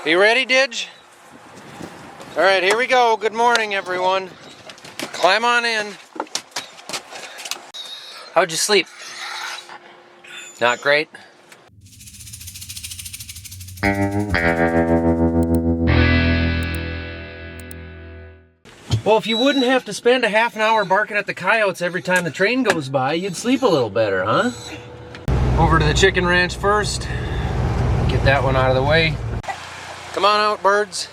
You ready, Didge? All right, here we go. Good morning, everyone. Climb on in. How'd you sleep? Not great? Well, if you wouldn't have to spend a half an hour barking at the coyotes every time the train goes by, you'd sleep a little better, huh? Over to the chicken ranch first. Get that one out of the way. Come on out, birds.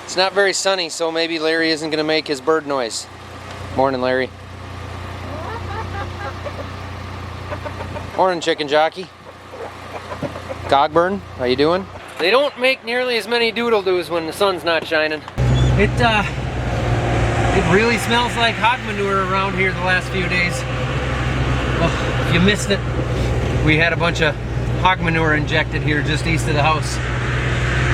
It's not very sunny, so maybe Larry isn't gonna make his bird noise. Morning, Larry. Morning, chicken jockey. Cogburn, how you doing? They don't make nearly as many doodle-doos when the sun's not shining. It really smells like hog manure around here the last few days. Well, if you missed it, we had a bunch of hog manure injected here just east of the house.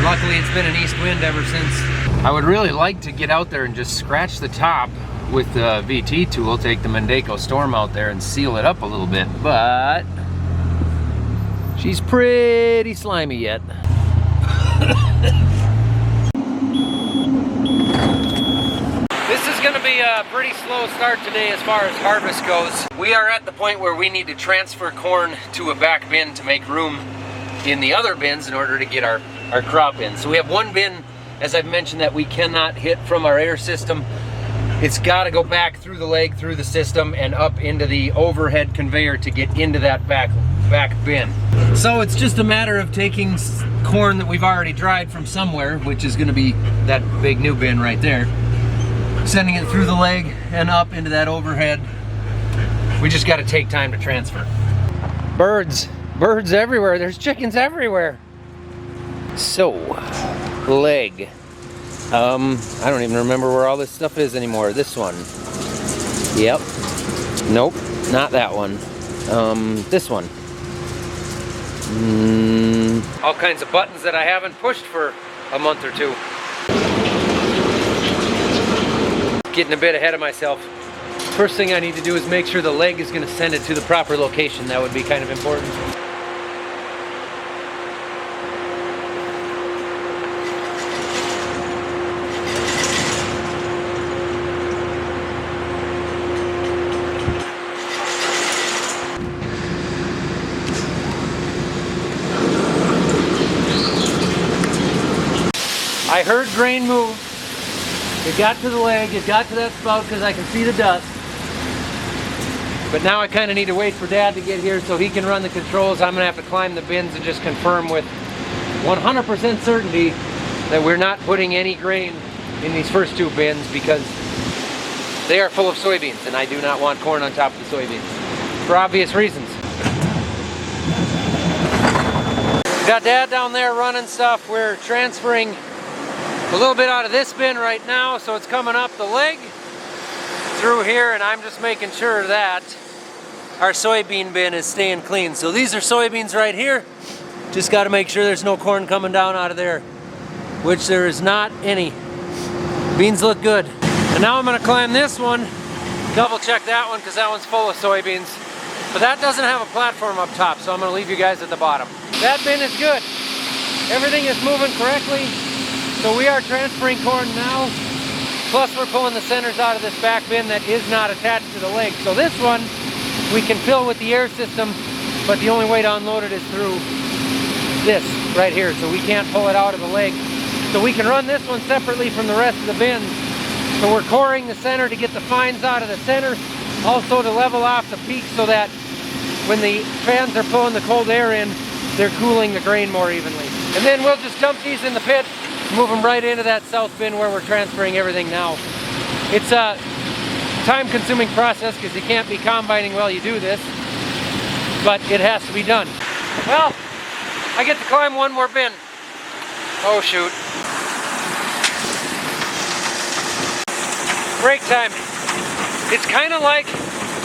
Luckily, it's been an east wind ever since. I would really like to get out there and just scratch the top with the VT tool, take the Mendeco Storm out there and seal it up a little bit, but she's pretty slimy yet. This is gonna be a pretty slow start today as far as harvest goes. We are at the point where we need to transfer corn to a back bin to make room in the other bins in order to get our crop in. So we have one bin, as I've mentioned, that we cannot hit from our air system. It's got to go back through the leg, through the system, and up into the overhead conveyor to get into that back bin. So it's just a matter of taking corn that we've already dried from somewhere, which is going to be that big new bin right there, sending it through the leg and up into that overhead. We just got to take time to transfer. Birds everywhere. There's chickens everywhere. So, leg. I don't even remember where all this stuff is anymore. This one. Yep. Nope, not that one. This one. All kinds of buttons that I haven't pushed for a month or two. Getting a bit ahead of myself. First thing I need to do is make sure the leg is going to send it to the proper location. That would be kind of important. I heard grain move. It got to the leg, it got to that spout because I can see the dust. But now I kind of need to wait for Dad to get here so he can run the controls. I'm gonna have to climb the bins and just confirm with 100% certainty that we're not putting any grain in these first two bins because they are full of soybeans and I do not want corn on top of the soybeans for obvious reasons. We got Dad down there running stuff. We're transferring a little bit out of this bin right now, so it's coming up the leg through here, and I'm just making sure that our soybean bin is staying clean. So these are soybeans right here. Just got to make sure there's no corn coming down out of there, which there is not any. Beans look good. And now I'm going to climb this one, double check that one because that one's full of soybeans. But that doesn't have a platform up top, so I'm going to leave you guys at the bottom. That bin is good. Everything is moving correctly. So we are transferring corn now, plus we're pulling the centers out of this back bin that is not attached to the leg. So this one, we can fill with the air system, but the only way to unload it is through this right here. So we can't pull it out of the leg. So we can run this one separately from the rest of the bins. So we're coring the center to get the fines out of the center, also to level off the peak so that when the fans are pulling the cold air in, they're cooling the grain more evenly. And then we'll just dump these in the pit, move them right into that south bin where we're transferring everything now. It's a time-consuming process because you can't be combining while you do this, but it has to be done. Well, I get to climb one more bin. Oh shoot. Break time. It's kind of like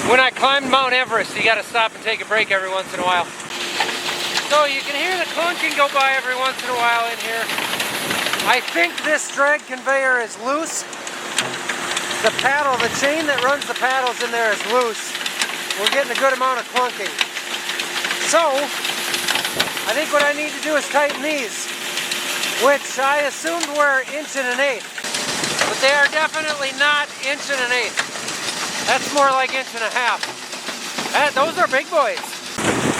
when I climbed Mount Everest. You got to stop and take a break every once in a while. So you can hear the clunking go by every once in a while in here. I think this drag conveyor is loose. The paddle, the chain that runs the paddles in there is loose. We're getting a good amount of clunking. So, I think what I need to do is tighten these. which I assumed were 1.1 inches. But they are definitely not 1.1 inches. That's more like 1.5 inches. Those are big boys.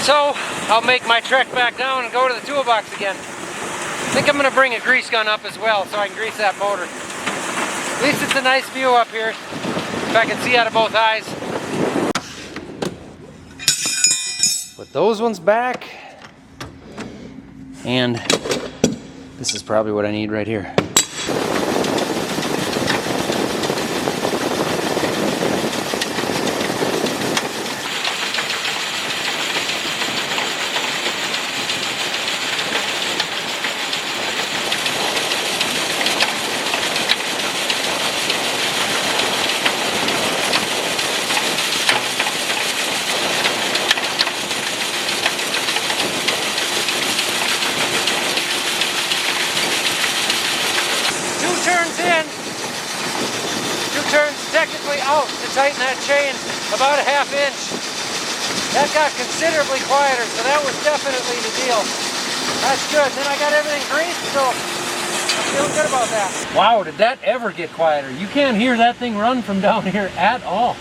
So I'll make my trek back down and go to the toolbox again. I think I'm gonna bring a grease gun up as well so I can grease that motor. At least it's a nice view up here, if I can see out of both eyes. Put those ones back. And this is probably what I need right here. Technically out to tighten that chain about 1/2 inch. That got considerably quieter, so that was definitely the deal. That's good. Then I got everything greased, so I'm feeling good about that. Wow, did that ever get quieter? You can't hear that thing run from down here at all.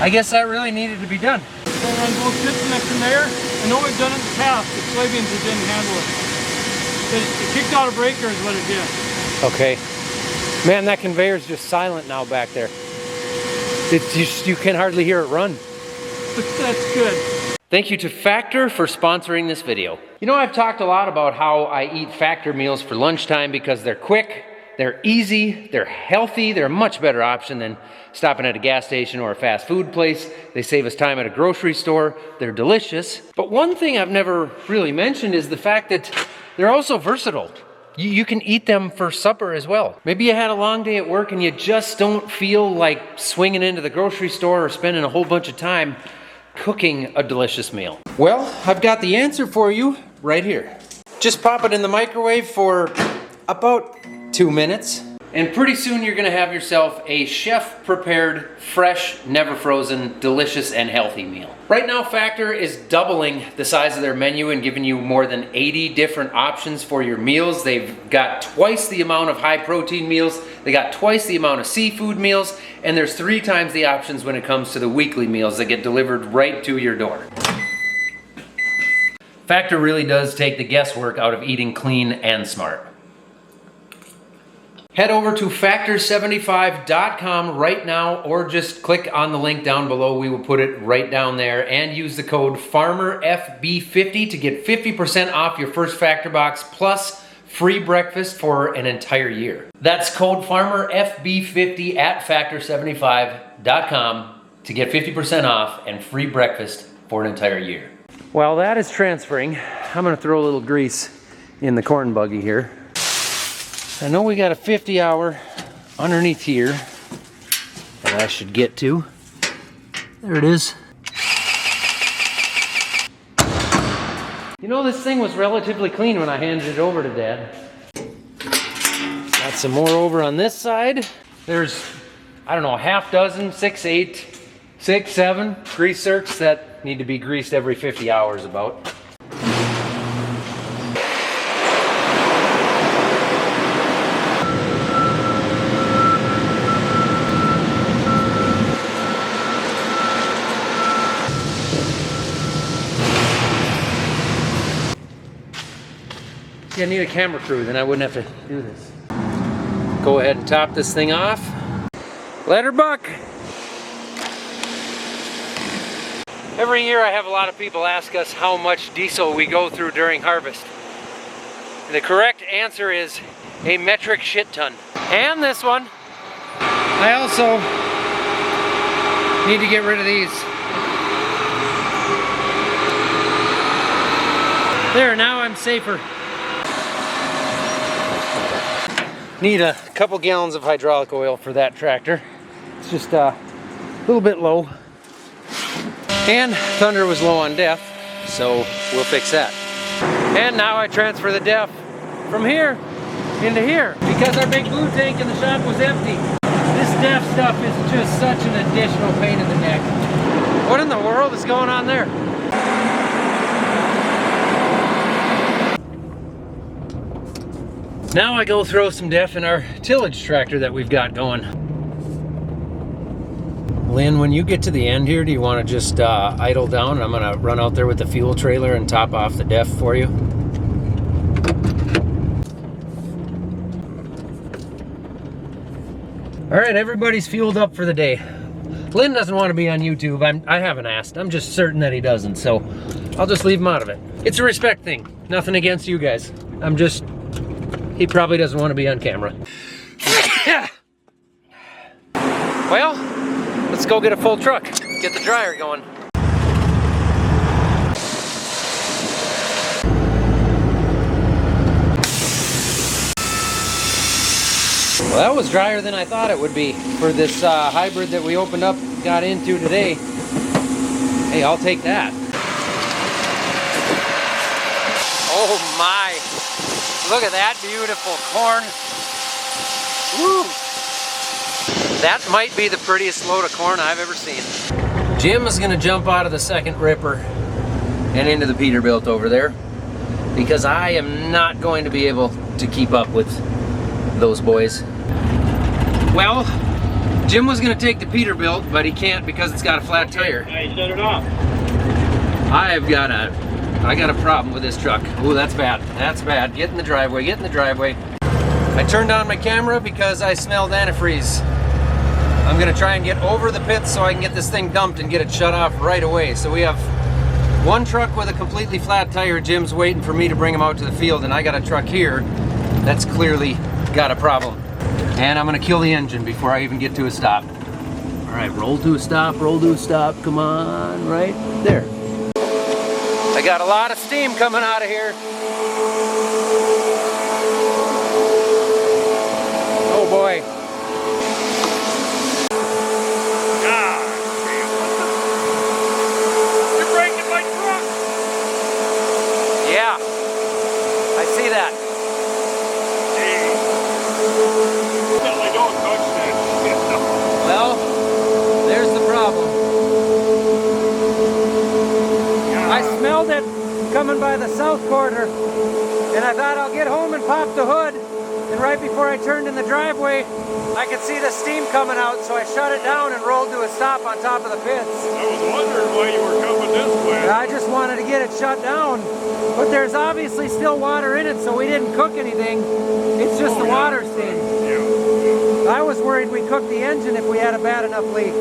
I guess that really needed to be done. Going on both tips in that conveyor. I know we've done it in the past, but soybeans it didn't handle it. It kicked out a breaker is what it did. Okay. Man, that conveyor's just silent now back there. It's just, you can hardly hear it run. That's good. Thank you to Factor for sponsoring this video. You know, I've talked a lot about how I eat Factor meals for lunchtime because they're quick, they're easy, they're healthy, they're a much better option than stopping at a gas station or a fast food place. They save us time at a grocery store, they're delicious. But one thing I've never really mentioned is the fact that they're also versatile. You can eat them for supper as well. Maybe you had a long day at work and you just don't feel like swinging into the grocery store or spending a whole bunch of time cooking a delicious meal. Well, I've got the answer for you right here. Just pop it in the microwave for about 2 minutes. And pretty soon you're gonna have yourself a chef-prepared, fresh, never frozen, delicious and healthy meal. Right now, Factor is doubling the size of their menu and giving you more than 80 different options for your meals. They've got twice the amount of high protein meals, they got twice the amount of seafood meals, and there's 3 times the options when it comes to the weekly meals that get delivered right to your door. Factor really does take the guesswork out of eating clean and smart. Head over to factor75.com right now or just click on the link down below. We will put it right down there and use the code FARMERFB50 to get 50% off your first Factor box plus free breakfast for an entire year. That's code FARMERFB50 at factor75.com to get 50% off and free breakfast for an entire year. While that is transferring, I'm gonna throw a little grease in the corn buggy here. I know we got a 50 hour underneath here that I should get to. There it is. You know, this thing was relatively clean when I handed it over to Dad. Got some more over on this side. There's, I don't know, a half dozen, 6, 8, 6, 7 grease zerks that need to be greased every 50 hours about. I need a camera crew, then I wouldn't have to do this. Go ahead and top this thing off. Let her buck. Every year I have a lot of people ask us how much diesel we go through during harvest. And the correct answer is a metric shit ton. And this one. I also need to get rid of these. There, now I'm safer. Need a couple gallons of hydraulic oil for that tractor. It's just a little bit low. And Thunder was low on DEF, so we'll fix that. And now I transfer the DEF from here into here because our big blue tank in the shop was empty. This DEF stuff is just such an additional pain in the neck. What in the world is going on there? Now I go throw some def in our tillage tractor that we've got going. Lynn, when you get to the end here, do you want to just idle down? And I'm going to run out there with the fuel trailer and top off the def for you. All right, everybody's fueled up for the day. Lynn doesn't want to be on YouTube. I haven't asked. I'm just certain that he doesn't, so I'll just leave him out of it. It's a respect thing. Nothing against you guys. He probably doesn't want to be on camera. Well, let's go get a full truck. Get the dryer going. Well, that was drier than I thought it would be for this hybrid that we got into today. Hey, I'll take that. Oh my, look at that beautiful corn. Woo! That might be the prettiest load of corn I've ever seen. Jim is gonna jump out of the second ripper and into the Peterbilt over there because I am not going to be able to keep up with those boys. Well, Jim was gonna take the Peterbilt, but he can't because it's got a flat tire. I shut it off. I got a problem with this truck. Oh, that's bad. That's bad. Get in the driveway. Get in the driveway. I turned on my camera because I smelled antifreeze. I'm gonna try and get over the pits so I can get this thing dumped and get it shut off right away. So we have one truck with a completely flat tire. Jim's waiting for me to bring him out to the field, and I got a truck here that's clearly got a problem. And I'm gonna kill the engine before I even get to a stop. All right, roll to a stop, roll to a stop. Come on, right there. I got a lot of steam coming out of here. Oh boy. God, you're breaking my truck. Yeah, I see that. I don't touch that. Well, there's the problem. I smelled it coming by the south corner, and I thought I'll get home and pop the hood, and right before I turned in the driveway, I could see the steam coming out, so I shut it down and rolled to a stop on top of the pits. I was wondering why you were coming this way. I just wanted to get it shut down, but there's obviously still water in it, so we didn't cook anything. It's just the water steam. Yeah. I was worried we cooked the engine if we had a bad enough leak.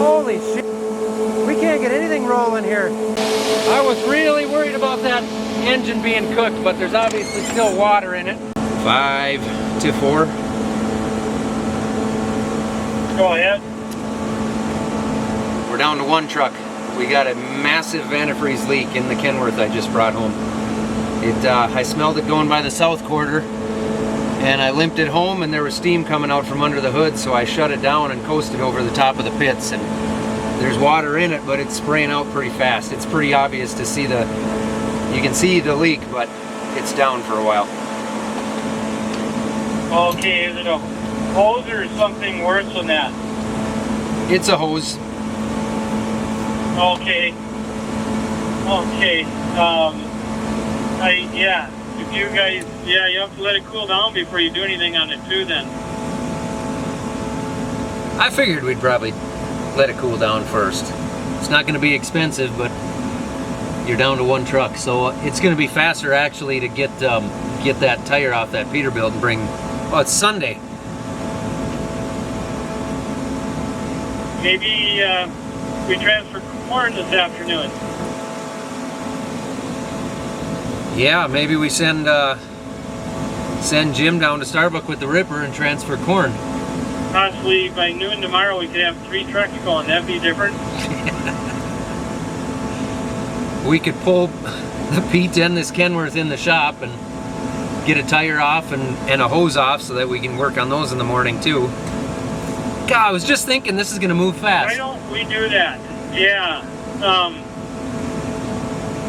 Holy shit. We can't get anything rolling here. I was really worried about that engine being cooked, but there's obviously still water in it. 5 to 4. Go ahead. We're down to one truck. We got a massive antifreeze leak in the Kenworth I just brought home. I smelled it going by the south quarter, and I limped it home, and there was steam coming out from under the hood, so I shut it down and coasted over the top of the pits. And there's water in it, but it's spraying out pretty fast. It's pretty obvious to see you can see the leak, but it's down for a while. Okay, is it a hose or something worse than that? It's a hose. Okay. Okay. If you guys, you have to let it cool down before you do anything on it too then. I figured we'd probably let it cool down first. It's not going to be expensive, but you're down to one truck, so it's going to be faster actually to get that tire off that Peterbilt and bring. Oh, it's Sunday. Maybe we transfer corn this afternoon. Yeah, maybe we send Jim down to Starbucks with the ripper and transfer corn. Possibly by noon tomorrow we could have 3 trucks going. That'd be different. We could pull the P10, this Kenworth, in the shop and get a tire off and a hose off so that we can work on those in the morning too. God, I was just thinking this is going to move fast. Why don't we do that? Yeah.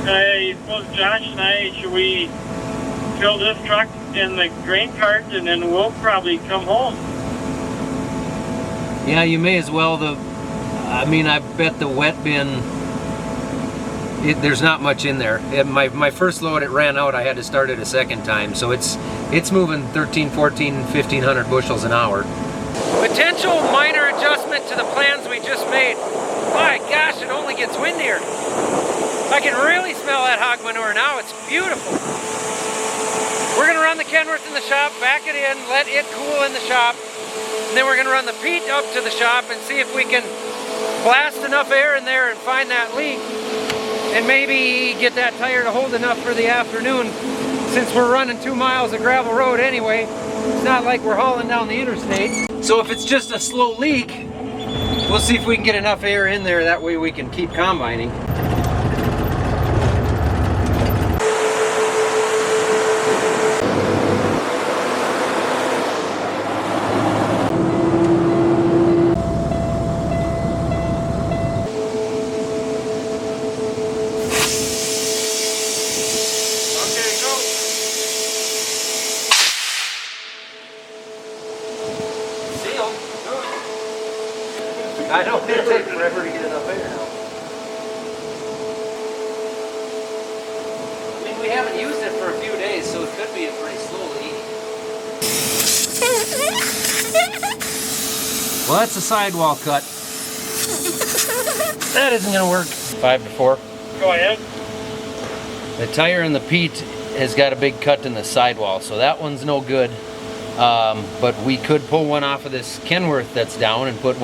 I suppose Josh and I, should we fill this truck in the grain cart and then we'll probably come home. Yeah, you may as well. I bet the wet bin there's not much in there. My first load, it ran out. I had to start it a second time, so it's moving 13, 14, 1,500 bushels an hour. Potential minor adjustment to the plans we just made. My gosh, it only gets windier. I can really smell that hog manure now. It's beautiful. We're gonna run the Kenworth in the shop, back it in, let it cool in the shop, and then we're gonna run the Pete up to the shop and see if we can blast enough air in there and find that leak, and maybe get that tire to hold enough for the afternoon. Since we're running 2 miles of gravel road anyway, it's not like we're hauling down the interstate. So if it's just a slow leak, we'll see if we can get enough air in there, that way we can keep combining. I know it'll take forever to get enough air now. I mean, we haven't used it for a few days, so it could be a pretty slow leak. Well, that's a sidewall cut. That isn't gonna work. 5 to 4. Go ahead. The tire in the Pete has got a big cut in the sidewall, so that one's no good. But we could pull one off of this Kenworth that's down and put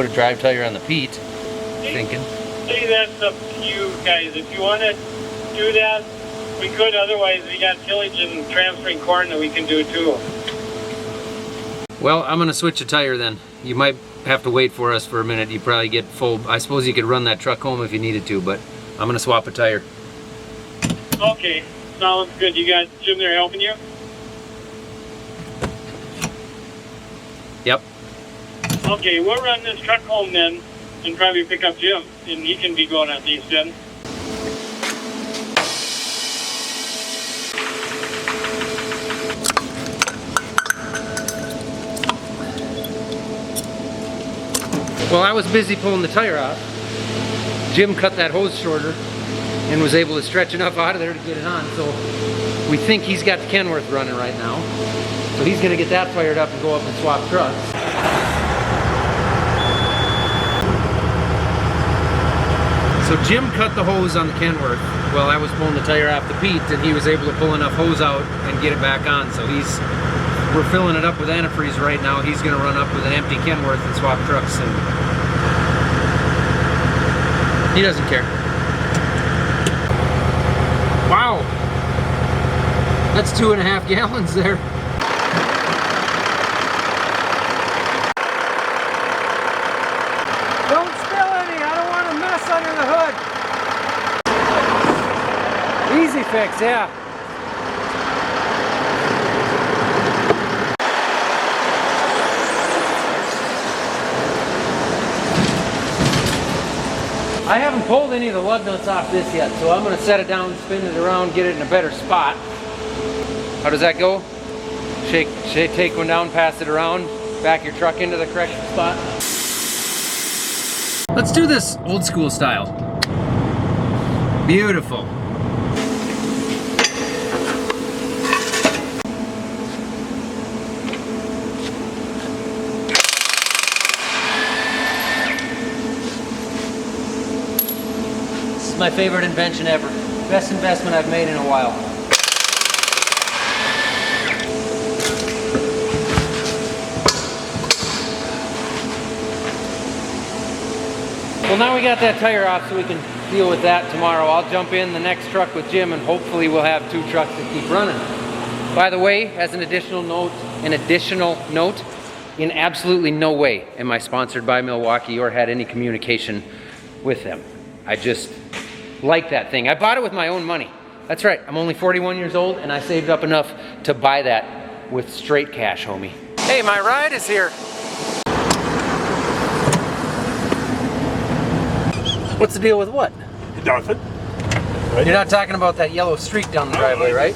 a drive tire on the Pete. Thinking. See, that's up to you guys. If you want to do that, we could. Otherwise, we got tillage and transferring corn that we can do too. Well, I'm gonna switch a tire then. You might have to wait for us for a minute. You probably get full. I suppose you could run that truck home if you needed to, but I'm gonna swap a tire. Okay, sounds good. You got Jim there helping you? Yep. Okay, we'll run this truck home then and probably pick up Jim, and he can be going at least then. Well, I was busy pulling the tire off. Jim cut that hose shorter and was able to stretch enough out of there to get it on. So we think he's got the Kenworth running right now. So he's gonna get that fired up and go up and swap trucks. So Jim cut the hose on the Kenworth while I was pulling the tire off the Pete, and he was able to pull enough hose out and get it back on. So we're filling it up with antifreeze right now. He's gonna run up with an empty Kenworth and swap trucks, and he doesn't care. Wow, that's 2.5 gallons there. Don't spill any, I don't want a mess under the hood. Easy fix, yeah. I haven't pulled any of the lug nuts off this yet, so I'm going to set it down, spin it around, get it in a better spot. How does that go? Take one down, pass it around, back your truck into the correct spot. Let's do this old school style. Beautiful. My favorite invention ever. Best investment I've made in a while. Well, now we got that tire off, so we can deal with that tomorrow. I'll jump in the next truck with Jim, and hopefully we'll have 2 trucks to keep running. By the way, as an additional note, in absolutely no way am I sponsored by Milwaukee or had any communication with them. I just like that thing. I bought it with my own money. That's right, I'm only 41 years old and I saved up enough to buy that with straight cash, homie. Hey, my ride is here. What's the deal with what? Nothing. You're not talking about that yellow streak down the driveway, right?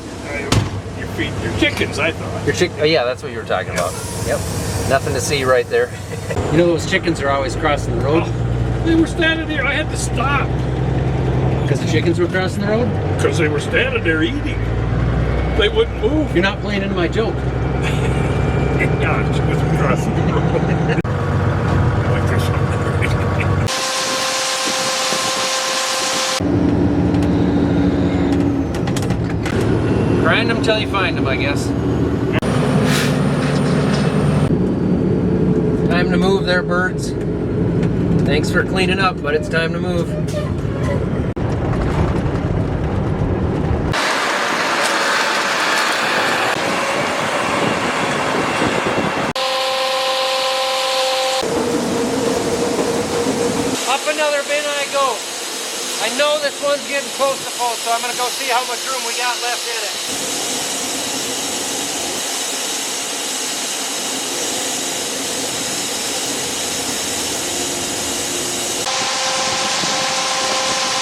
Your feet, your chickens, I thought. Oh yeah, that's what you were talking about. Yep. Nothing to see right there. You know those chickens are always crossing the road? They were standing there, I had to stop. Because the chickens were crossing the road? Because they were standing there eating. They wouldn't move. You're not playing into my joke. Yeah, she was crossing the road. I like this one. Grind them till you find them, I guess. Time to move there, birds. Thanks for cleaning up, but it's time to move. Up another bin I go. I know this one's getting close to full, so I'm gonna go see how much room we got left in it.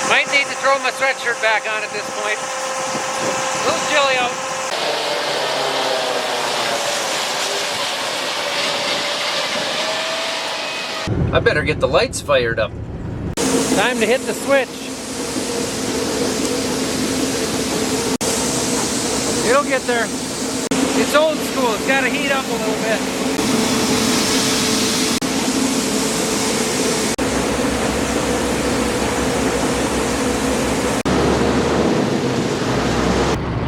Might need to throw my sweatshirt back on at this point. A little chilly out. I better get the lights fired up. Time to hit the switch. It'll get there. It's old school, it's gotta heat up a little bit.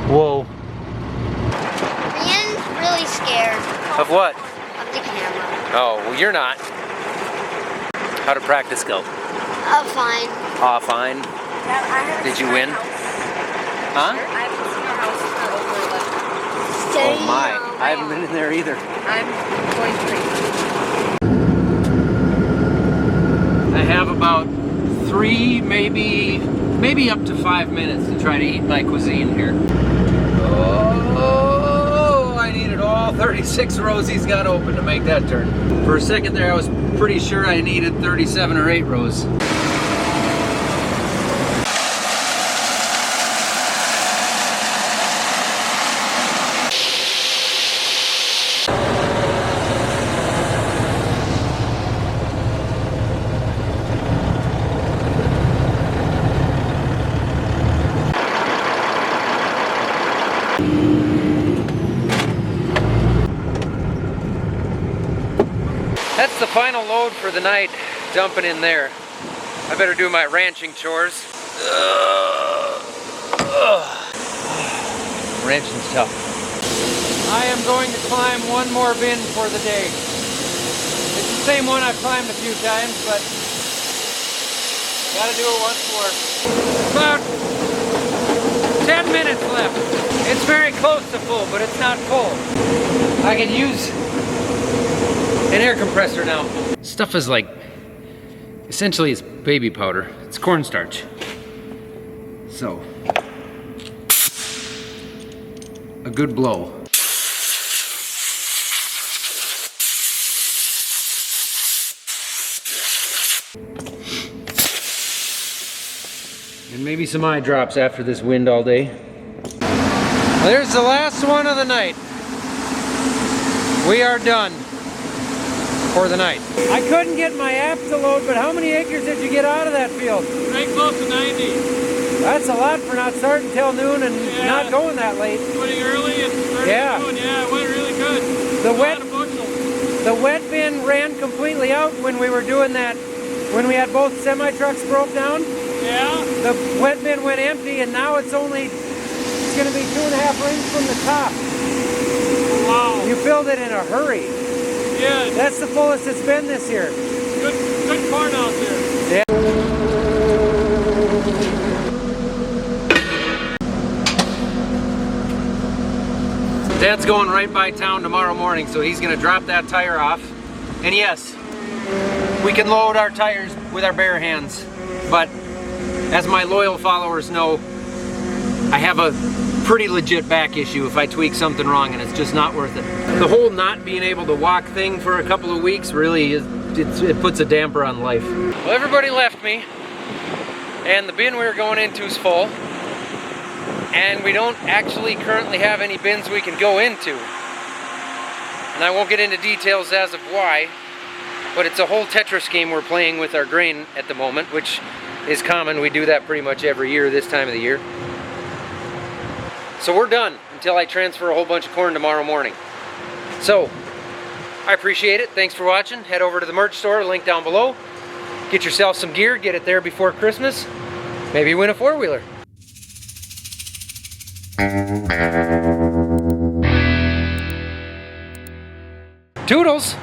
Whoa. Ian's really scared. Of what? Of the camera. Oh, well you're not. How'd practice go? Fine. Aw, fine. Did you win? Huh? I haven't seen our house for over Oh my, I haven't been in there either. I'm going crazy. I have about 3, maybe up to 5 minutes to try to eat my cuisine here. Oh, I needed all 36 rows he's got open to make that turn. For a second there, I was pretty sure I needed 37 or 8 rows. That's the final load for the night, dumping in there. I better do my ranching chores. Ranching's tough. I am going to climb one more bin for the day. It's the same one I've climbed a few times, but gotta do it once more. About 10 minutes left. It's very close to full, but it's not full. I can use an air compressor now. Stuff is like, essentially it's baby powder. It's cornstarch. So, a good blow. And maybe some eye drops after this wind all day. There's the last one of the night. We are done for the night. I couldn't get my app to load, but how many acres did you get out of that field? Right close to 90. That's a lot for not starting till noon and not going that late. Quitting early and starting soon. Yeah, it went really good. The wet bin ran completely out when we were doing that, when we had both semi-trucks broke down. Yeah. The wet bin went empty and now it's going to be 2.5 rings from the top. Wow. You filled it in a hurry. Yeah. That's the fullest it's been this year. Good corn out there. Yeah. Dad's going right by town tomorrow morning, so he's gonna drop that tire off. And yes, we can load our tires with our bare hands, but as my loyal followers know, I have a pretty legit back issue if I tweak something wrong, and it's just not worth it. The whole not being able to walk thing for a couple of weeks really it puts a damper on life. Well, everybody left me, and the bin we were going into is full, and we don't actually currently have any bins we can go into. And I won't get into details as of why, but it's a whole Tetris game we're playing with our grain at the moment, which is common. We do that pretty much every year this time of the year. So we're done until I transfer a whole bunch of corn tomorrow morning. So, I appreciate it. Thanks for watching. Head over to the merch store, link down below. Get yourself some gear, get it there before Christmas. Maybe win a four-wheeler. Toodles!